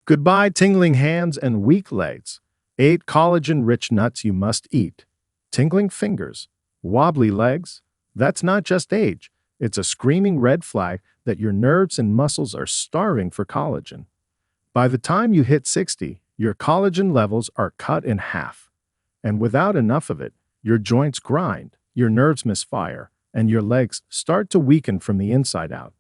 Goodbye, tingling hands and weak legs. 8 collagen-rich nuts you must eat. Tingling fingers. Wobbly legs. That's not just age. It's a screaming red flag that your nerves and muscles are starving for collagen. By the time you hit 60, your collagen levels are cut in half. And without enough of it, your joints grind, your nerves misfire, and your legs start to weaken from the inside out.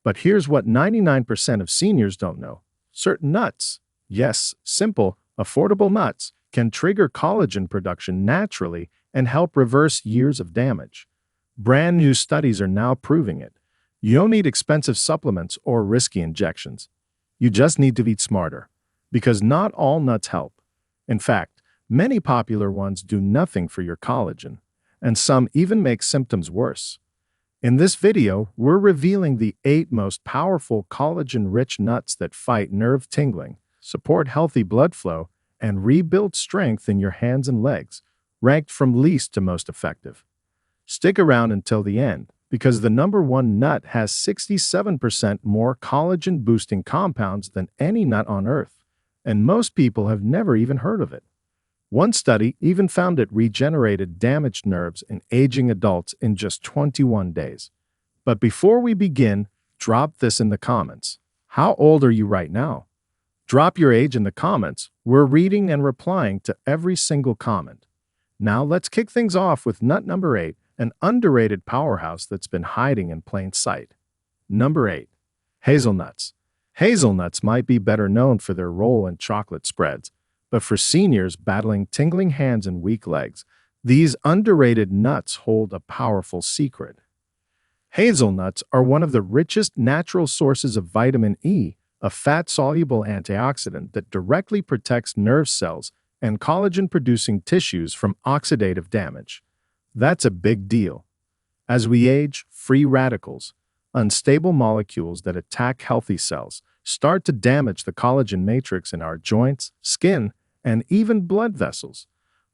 But here's what 99% of seniors don't know. Certain nuts, yes, simple, affordable nuts, can trigger collagen production naturally and help reverse years of damage. Brand new studies are now proving it. You don't need expensive supplements or risky injections. You just need to eat smarter, because not all nuts help. In fact, many popular ones do nothing for your collagen, and some even make symptoms worse. In this video, we're revealing the 8 most powerful collagen-rich nuts that fight nerve tingling, support healthy blood flow, and rebuild strength in your hands and legs, ranked from least to most effective. Stick around until the end, because the number 1 nut has 67% more collagen-boosting compounds than any nut on Earth, and most people have never even heard of it. One study even found it regenerated damaged nerves in aging adults in just 21 days. But before we begin, drop this in the comments. How old are you right now? Drop your age in the comments. We're reading and replying to every single comment. Now let's kick things off with nut number 8, an underrated powerhouse that's been hiding in plain sight. Number 8. Hazelnuts. Hazelnuts might be better known for their role in chocolate spreads, but for seniors battling tingling hands and weak legs, these underrated nuts hold a powerful secret. Hazelnuts are one of the richest natural sources of vitamin E, a fat-soluble antioxidant that directly protects nerve cells and collagen-producing tissues from oxidative damage. That's a big deal. As we age, free radicals, unstable molecules that attack healthy cells, start to damage the collagen matrix in our joints, skin, and even blood vessels.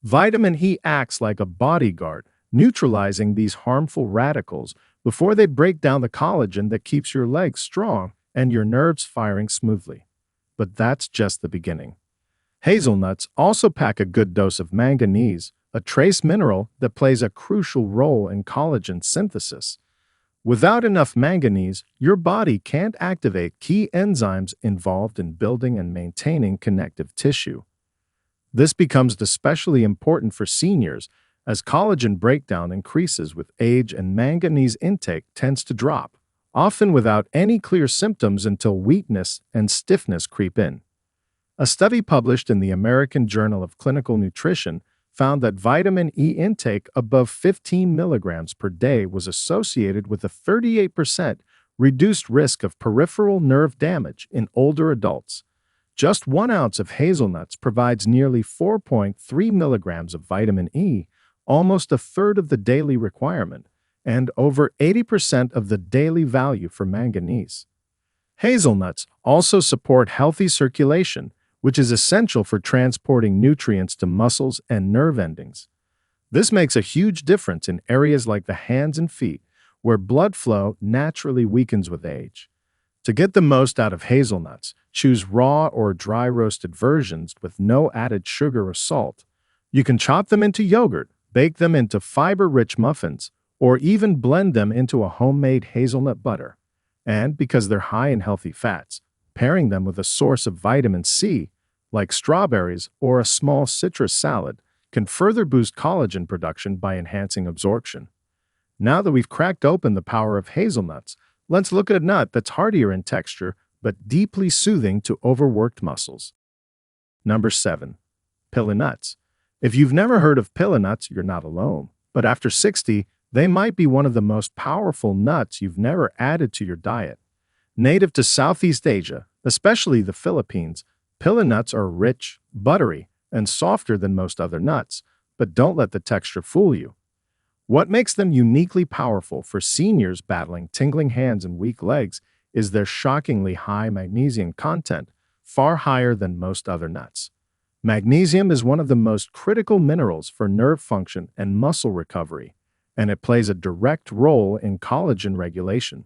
Vitamin E acts like a bodyguard, neutralizing these harmful radicals before they break down the collagen that keeps your legs strong and your nerves firing smoothly. But that's just the beginning. Hazelnuts also pack a good dose of manganese, a trace mineral that plays a crucial role in collagen synthesis. Without enough manganese, your body can't activate key enzymes involved in building and maintaining connective tissue. This becomes especially important for seniors as collagen breakdown increases with age and manganese intake tends to drop, often without any clear symptoms until weakness and stiffness creep in. A study published in the American Journal of Clinical Nutrition found that vitamin E intake above 15 milligrams per day was associated with a 38% reduced risk of peripheral nerve damage in older adults. Just 1 ounce of hazelnuts provides nearly 4.3 milligrams of vitamin E, almost a third of the daily requirement, and over 80% of the daily value for manganese. Hazelnuts also support healthy circulation, which is essential for transporting nutrients to muscles and nerve endings. This makes a huge difference in areas like the hands and feet, where blood flow naturally weakens with age. To get the most out of hazelnuts, choose raw or dry roasted versions with no added sugar or salt. You can chop them into yogurt, bake them into fiber-rich muffins, or even blend them into a homemade hazelnut butter. And because they're high in healthy fats, pairing them with a source of vitamin C, like strawberries or a small citrus salad, can further boost collagen production by enhancing absorption. Now that we've cracked open the power of hazelnuts, let's look at a nut that's heartier in texture but deeply soothing to overworked muscles. Number 7. Pili nuts. If you've never heard of pili nuts, you're not alone. But after 60, they might be one of the most powerful nuts you've never added to your diet. Native to Southeast Asia, especially the Philippines, pili nuts are rich, buttery, and softer than most other nuts, but don't let the texture fool you. What makes them uniquely powerful for seniors battling tingling hands and weak legs is their shockingly high magnesium content, far higher than most other nuts. Magnesium is one of the most critical minerals for nerve function and muscle recovery, and it plays a direct role in collagen regulation.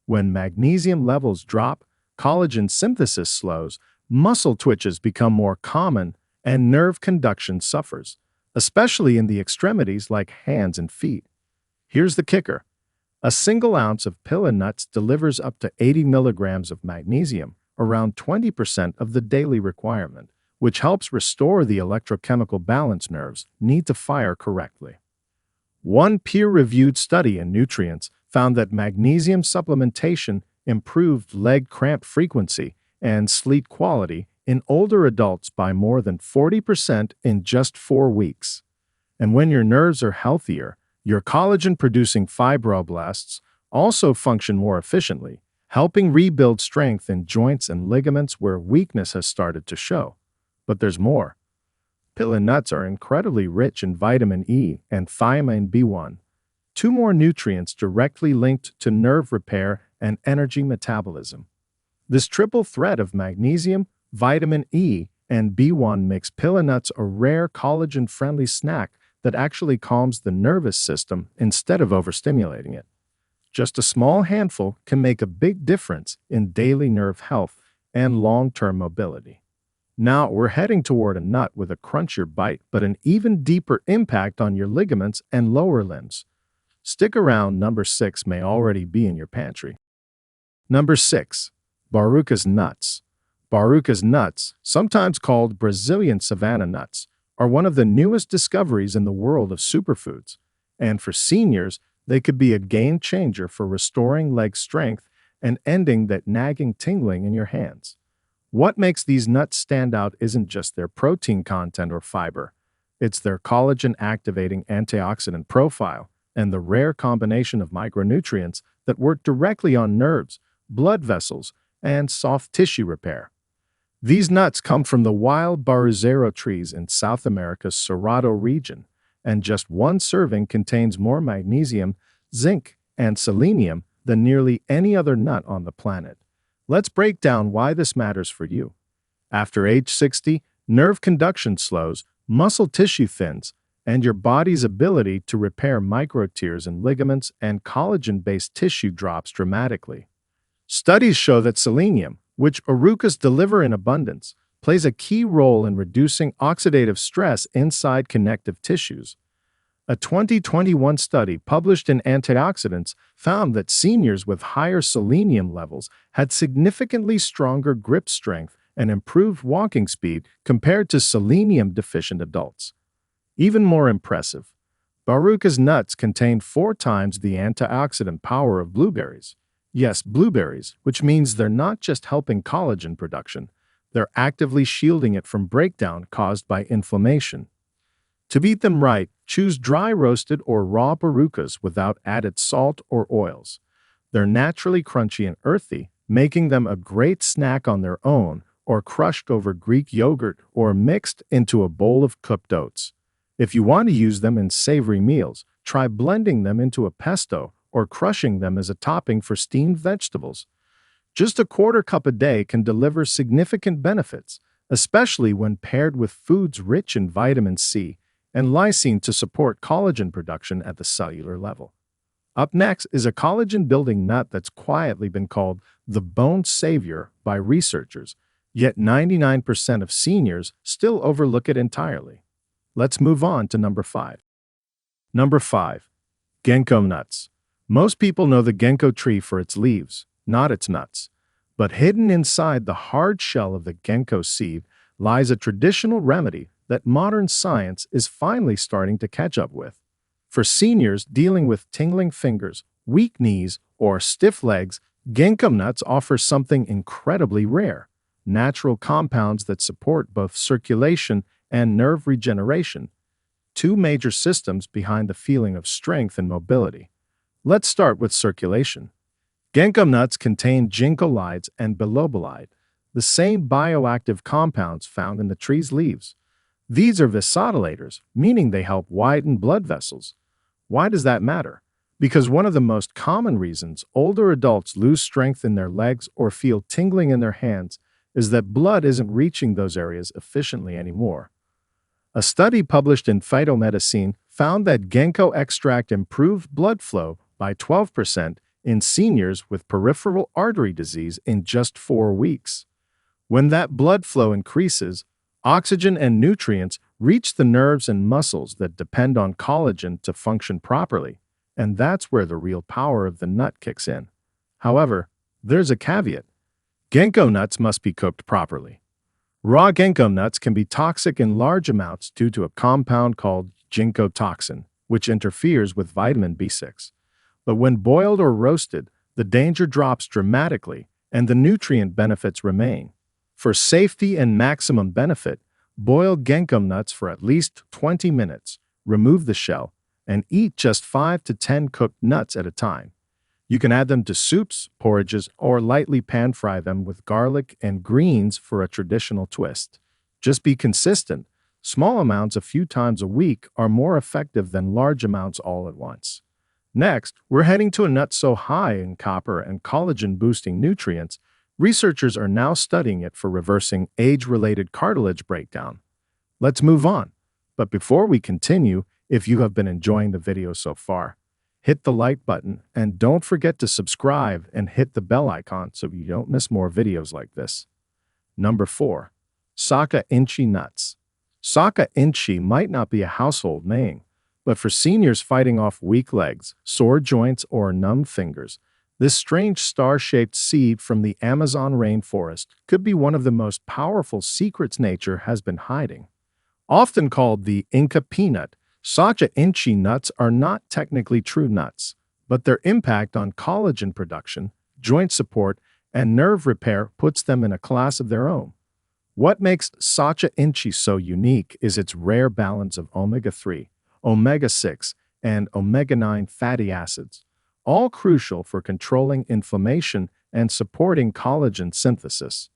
When magnesium levels drop, collagen synthesis slows, muscle twitches become more common and nerve conduction suffers, especially in the extremities like hands and feet. Here's the kicker. A single ounce of pilla nuts delivers up to 80 milligrams of magnesium, around 20% of the daily requirement, which helps restore the electrochemical balance nerves need to fire correctly. One peer-reviewed study in Nutrients found that magnesium supplementation improved leg cramp frequency and sleep quality in older adults by more than 40% in just 4 weeks. And when your nerves are healthier, your collagen-producing fibroblasts also function more efficiently, helping rebuild strength in joints and ligaments where weakness has started to show. But there's more. Pilla nuts are incredibly rich in vitamin E and thiamine B1, two more nutrients directly linked to nerve repair and energy metabolism. This triple threat of magnesium, vitamin E, and B1 makes pilla nuts a rare collagen-friendly snack that actually calms the nervous system instead of overstimulating it. Just a small handful can make a big difference in daily nerve health and long-term mobility. Now we're heading toward a nut with a crunchier bite but an even deeper impact on your ligaments and lower limbs. Stick around, number 6 may already be in your pantry. Number 6. Baruca's nuts. Baruca's nuts, sometimes called Brazilian savanna nuts, are one of the newest discoveries in the world of superfoods. And for seniors, they could be a game changer for restoring leg strength and ending that nagging tingling in your hands. What makes these nuts stand out isn't just their protein content or fiber. It's their collagen-activating antioxidant profile and the rare combination of micronutrients that work directly on nerves, blood vessels, and soft tissue repair. These nuts come from the wild baruzeiro trees in South America's Cerrado region, and just one serving contains more magnesium, zinc, and selenium than nearly any other nut on the planet. Let's break down why this matters for you. After age 60, nerve conduction slows, muscle tissue thins, and your body's ability to repair microtears in ligaments and collagen-based tissue drops dramatically. Studies show that selenium, which arucas deliver in abundance, plays a key role in reducing oxidative stress inside connective tissues. A 2021 study published in Antioxidants found that seniors with higher selenium levels had significantly stronger grip strength and improved walking speed compared to selenium-deficient adults. Even more impressive, Baruca's nuts contain 4 times the antioxidant power of blueberries. Yes, blueberries, which means they're not just helping collagen production, they're actively shielding it from breakdown caused by inflammation. To beat them right, choose dry roasted or raw barucas without added salt or oils. They're naturally crunchy and earthy, making them a great snack on their own or crushed over Greek yogurt or mixed into a bowl of cooked oats. If you want to use them in savory meals, try blending them into a pesto or crushing them as a topping for steamed vegetables. Just a quarter cup a day can deliver significant benefits, especially when paired with foods rich in vitamin C and lysine to support collagen production at the cellular level. Up next is a collagen-building nut that's quietly been called the bone savior by researchers, yet 99% of seniors still overlook it entirely. Let's move on to number 5. Number 5. Ginkgo nuts. Most people know the ginkgo tree for its leaves, not its nuts. But hidden inside the hard shell of the ginkgo seed lies a traditional remedy that modern science is finally starting to catch up with. For seniors dealing with tingling fingers, weak knees, or stiff legs, ginkgo nuts offer something incredibly rare: natural compounds that support both circulation and nerve regeneration, 2 major systems behind the feeling of strength and mobility. Let's start with circulation. Ginkgo nuts contain ginkgolides and bilobolide, the same bioactive compounds found in the tree's leaves. These are vasodilators, meaning they help widen blood vessels. Why does that matter? Because one of the most common reasons older adults lose strength in their legs or feel tingling in their hands is that blood isn't reaching those areas efficiently anymore. A study published in Phytomedicine found that ginkgo extract improved blood flow by 12% in seniors with peripheral artery disease in just 4 weeks. When that blood flow increases, oxygen and nutrients reach the nerves and muscles that depend on collagen to function properly, and that's where the real power of the nut kicks in. However, there's a caveat. Ginkgo nuts must be cooked properly. Raw ginkgo nuts can be toxic in large amounts due to a compound called ginkgotoxin, which interferes with vitamin B6. But when boiled or roasted, the danger drops dramatically and the nutrient benefits remain. For safety and maximum benefit, boil ginkgo nuts for at least 20 minutes, remove the shell, and eat just 5 to 10 cooked nuts at a time. You can add them to soups, porridges, or lightly pan-fry them with garlic and greens for a traditional twist. Just be consistent. Small amounts a few times a week are more effective than large amounts all at once. Next, we're heading to a nut so high in copper and collagen-boosting nutrients, researchers are now studying it for reversing age-related cartilage breakdown. Let's move on. But before we continue, if you have been enjoying the video so far, hit the like button and don't forget to subscribe and hit the bell icon so you don't miss more videos like this. Number 4. Saka Inchi Nuts. Saka Inchi might not be a household name, but for seniors fighting off weak legs, sore joints, or numb fingers, this strange star-shaped seed from the Amazon rainforest could be one of the most powerful secrets nature has been hiding. Often called the Inca peanut, Saka Inchi nuts are not technically true nuts, but their impact on collagen production, joint support, and nerve repair puts them in a class of their own. What makes Saka Inchi so unique is its rare balance of omega-3, omega-6, and omega-9 fatty acids, all crucial for controlling inflammation and supporting collagen synthesis.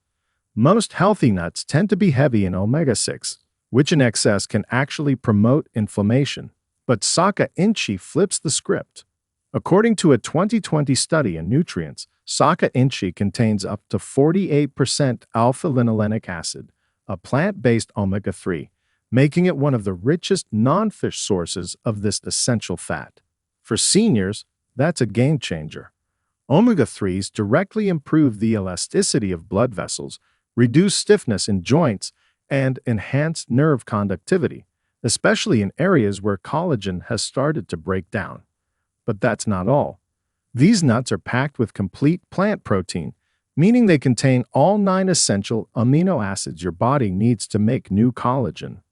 Most healthy nuts tend to be heavy in omega-6, which in excess can actually promote inflammation, but Saka Inchi flips the script. According to a 2020 study in Nutrients, Saka Inchi contains up to 48% alpha-linolenic acid, a plant-based omega-3, making it one of the richest non-fish sources of this essential fat. For seniors, that's a game changer. Omega-3s directly improve the elasticity of blood vessels, reduce stiffness in joints, and enhance nerve conductivity, especially in areas where collagen has started to break down. But that's not all. These nuts are packed with complete plant protein, meaning they contain all 9 essential amino acids your body needs to make new collagen.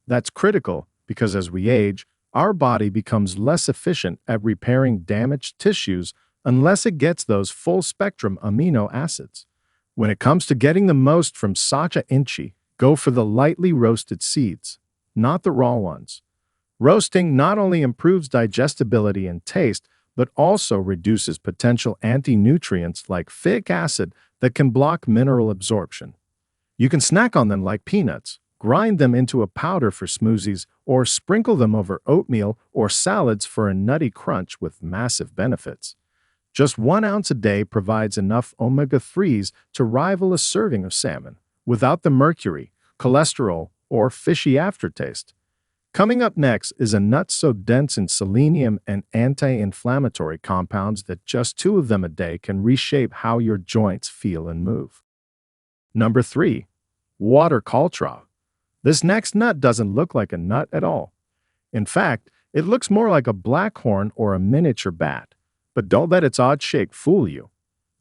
That's critical because as we age, our body becomes less efficient at repairing damaged tissues unless it gets those full-spectrum amino acids. When it comes to getting the most from Saka Inchi, go for the lightly roasted seeds, not the raw ones. Roasting not only improves digestibility and taste, but also reduces potential anti-nutrients like phytic acid that can block mineral absorption. You can snack on them like peanuts, grind them into a powder for smoothies, or sprinkle them over oatmeal or salads for a nutty crunch with massive benefits. Just 1 ounce a day provides enough omega-3s to rival a serving of salmon, without the mercury, cholesterol, or fishy aftertaste. Coming up next is a nut so dense in selenium and anti-inflammatory compounds that just 2 of them a day can reshape how your joints feel and move. Number 3. Water caltrop. This next nut doesn't look like a nut at all. In fact, it looks more like a blackhorn or a miniature bat. But don't let its odd shape fool you.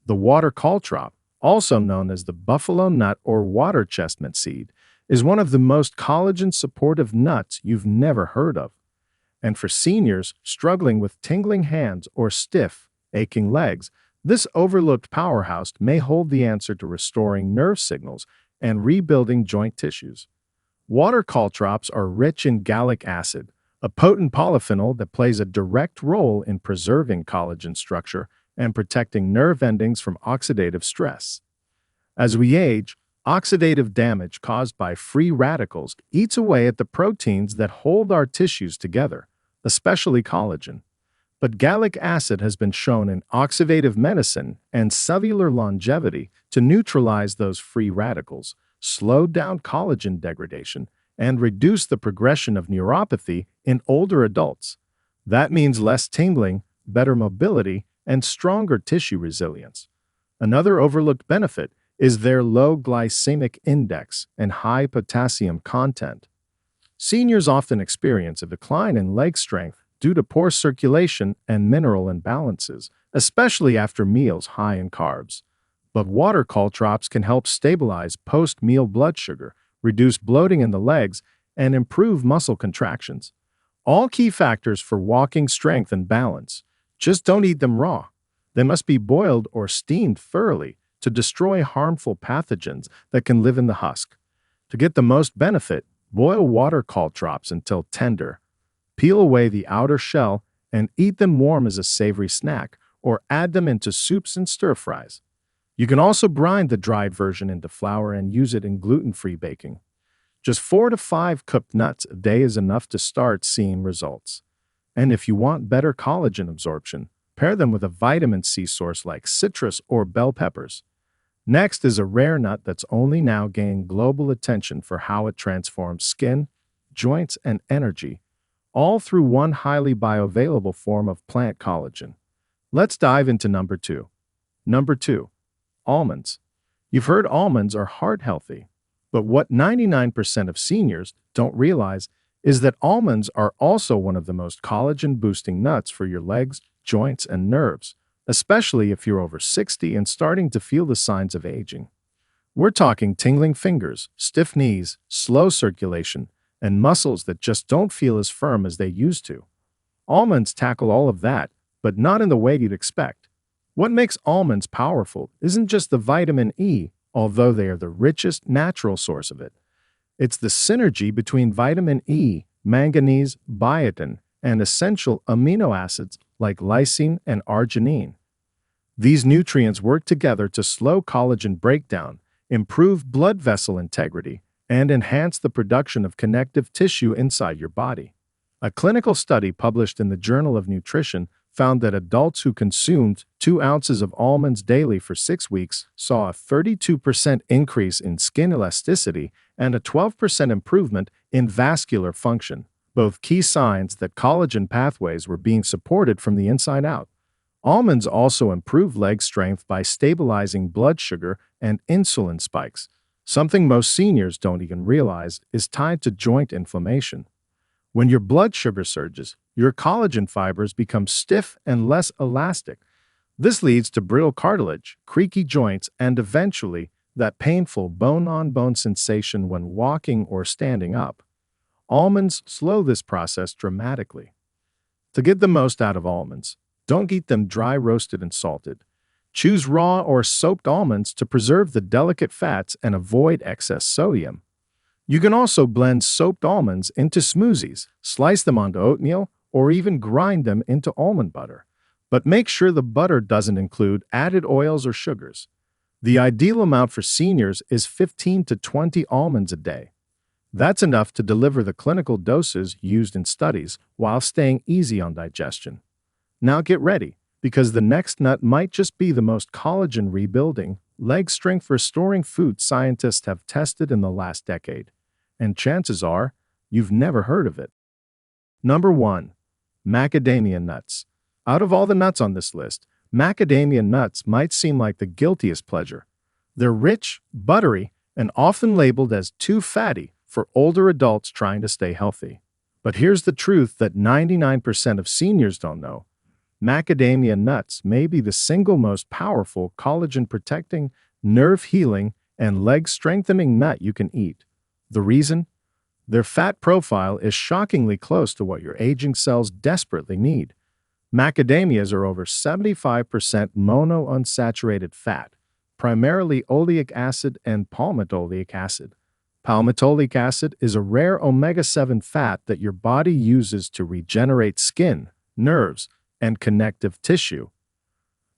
The water caltrop, also known as the buffalo nut or water chestnut seed, is one of the most collagen-supportive nuts you've never heard of. And for seniors struggling with tingling hands or stiff, aching legs, this overlooked powerhouse may hold the answer to restoring nerve signals and rebuilding joint tissues. Water caltrops are rich in gallic acid, a potent polyphenol that plays a direct role in preserving collagen structure and protecting nerve endings from oxidative stress. As we age, oxidative damage caused by free radicals eats away at the proteins that hold our tissues together, especially collagen. But gallic acid has been shown in oxidative medicine and cellular longevity to neutralize those free radicals, slow down collagen degradation, and reduce the progression of neuropathy in older adults. That means less tingling, better mobility, and stronger tissue resilience. Another overlooked benefit is their low glycemic index and high potassium content. Seniors often experience a decline in leg strength due to poor circulation and mineral imbalances, especially after meals high in carbs. But water caltrops can help stabilize post-meal blood sugar, reduce bloating in the legs, and improve muscle contractions. All key factors for walking strength and balance. Just don't eat them raw. They must be boiled or steamed thoroughly to destroy harmful pathogens that can live in the husk. To get the most benefit, boil water caltrops until tender. Peel away the outer shell and eat them warm as a savory snack, or add them into soups and stir-fries. You can also brine the dried version into flour and use it in gluten-free baking. Just 4 to 5 cooked nuts a day is enough to start seeing results. And if you want better collagen absorption, pair them with a vitamin C source like citrus or bell peppers. Next is a rare nut that's only now gaining global attention for how it transforms skin, joints, and energy, all through one highly bioavailable form of plant collagen. Let's dive into number 2. Number 2. Almonds. You've heard almonds are heart healthy, but what 99% of seniors don't realize is that almonds are also one of the most collagen-boosting nuts for your legs, joints, and nerves, especially if you're over 60 and starting to feel the signs of aging. We're talking tingling fingers, stiff knees, slow circulation, and muscles that just don't feel as firm as they used to. Almonds tackle all of that, but not in the way you'd expect. What makes almonds powerful isn't just the vitamin E, although they are the richest natural source of it. It's the synergy between vitamin E, manganese, biotin, and essential amino acids like lysine and arginine. These nutrients work together to slow collagen breakdown, improve blood vessel integrity, and enhance the production of connective tissue inside your body. A clinical study published in the Journal of Nutrition found that adults who consumed 2 ounces of almonds daily for 6 weeks saw a 32% increase in skin elasticity and a 12% improvement in vascular function, both key signs that collagen pathways were being supported from the inside out. Almonds also improve leg strength by stabilizing blood sugar and insulin spikes, something most seniors don't even realize is tied to joint inflammation. When your blood sugar surges, your collagen fibers become stiff and less elastic. This leads to brittle cartilage, creaky joints, and eventually that painful bone-on-bone sensation when walking or standing up. Almonds slow this process dramatically. To get the most out of almonds, don't eat them dry roasted and salted. Choose raw or soaked almonds to preserve the delicate fats and avoid excess sodium. You can also blend soaked almonds into smoothies, slice them onto oatmeal, or even grind them into almond butter. But make sure the butter doesn't include added oils or sugars. The ideal amount for seniors is 15 to 20 almonds a day. That's enough to deliver the clinical doses used in studies while staying easy on digestion. Now get ready, because the next nut might just be the most collagen rebuilding, leg strength restoring food scientists have tested in the last decade. And chances are, you've never heard of it. Number 1. Macadamia nuts. Out of all the nuts on this list, macadamia nuts might seem like the guiltiest pleasure. They're rich, buttery, and often labeled as too fatty for older adults trying to stay healthy. But here's the truth that 99% of seniors don't know. Macadamia nuts may be the single most powerful collagen-protecting, nerve-healing, and leg-strengthening nut you can eat. The reason? Their fat profile is shockingly close to what your aging cells desperately need. Macadamias are over 75% monounsaturated fat, primarily oleic acid and palmitoleic acid. Palmitoleic acid is a rare omega-7 fat that your body uses to regenerate skin, nerves, and connective tissue.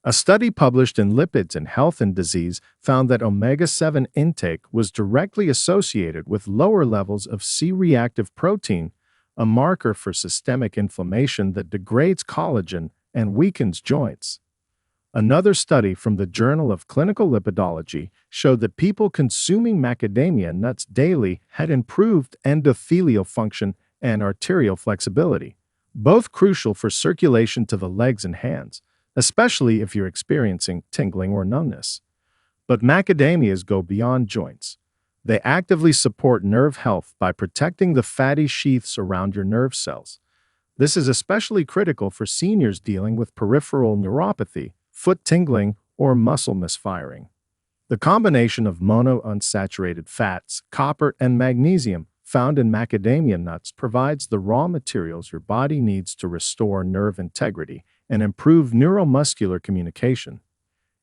A study published in Lipids in Health and Disease found that omega-7 intake was directly associated with lower levels of C-reactive protein, a marker for systemic inflammation that degrades collagen and weakens joints. Another study from the Journal of Clinical Lipidology showed that people consuming macadamia nuts daily had improved endothelial function and arterial flexibility, both crucial for circulation to the legs and hands, especially if you're experiencing tingling or numbness. But macadamias go beyond joints. They actively support nerve health by protecting the fatty sheaths around your nerve cells. This is especially critical for seniors dealing with peripheral neuropathy, foot tingling, or muscle misfiring. The combination of monounsaturated fats, copper, and magnesium found in macadamia nuts provides the raw materials your body needs to restore nerve integrity and improve neuromuscular communication.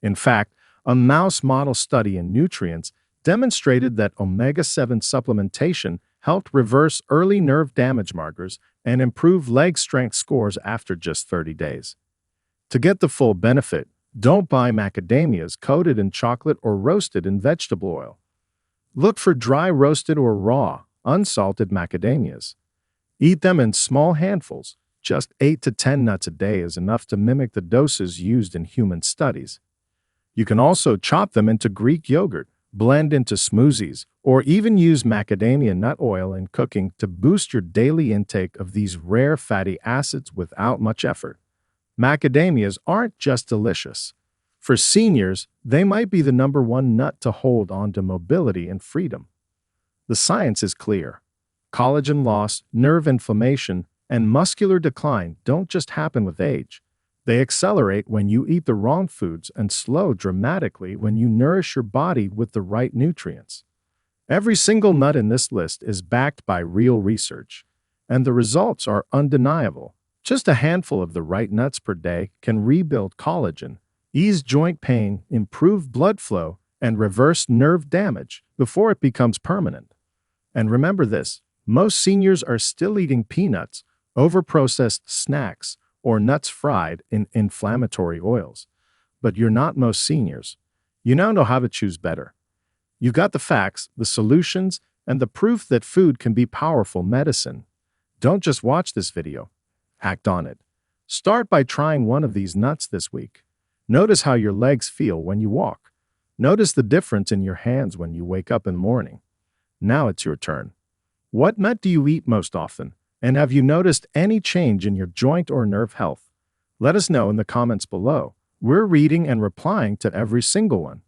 In fact, a mouse model study in nutrients demonstrated that omega-7 supplementation helped reverse early nerve damage markers and improve leg strength scores after just 30 days. To get the full benefit, don't buy macadamias coated in chocolate or roasted in vegetable oil. Look for dry roasted or raw, unsalted macadamias. Eat them in small handfuls. Just 8 to 10 nuts a day is enough to mimic the doses used in human studies. You can also chop them into Greek yogurt, blend into smoothies, or even use macadamia nut oil in cooking to boost your daily intake of these rare fatty acids without much effort. Macadamias aren't just delicious. For seniors, they might be the #1 nut to hold on to mobility and freedom. The science is clear. Collagen loss, nerve inflammation, and muscular decline don't just happen with age. They accelerate when you eat the wrong foods and slow dramatically when you nourish your body with the right nutrients. Every single nut in this list is backed by real research, and the results are undeniable. Just a handful of the right nuts per day can rebuild collagen, ease joint pain, improve blood flow, and reverse nerve damage before it becomes permanent. And remember this, most seniors are still eating peanuts, overprocessed snacks, or nuts fried in inflammatory oils. But you're not most seniors. You now know how to choose better. You've got the facts, the solutions, and the proof that food can be powerful medicine. Don't just watch this video. Act on it. Start by trying one of these nuts this week. Notice how your legs feel when you walk. Notice the difference in your hands when you wake up in the morning. Now it's your turn. What nut do you eat most often? And have you noticed any change in your joint or nerve health? Let us know in the comments below. We're reading and replying to every single one.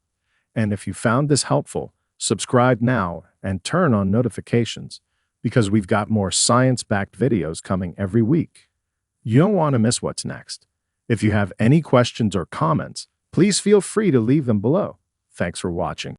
And if you found this helpful, subscribe now and turn on notifications because we've got more science-backed videos coming every week. You don't want to miss what's next. If you have any questions or comments, please feel free to leave them below. Thanks for watching.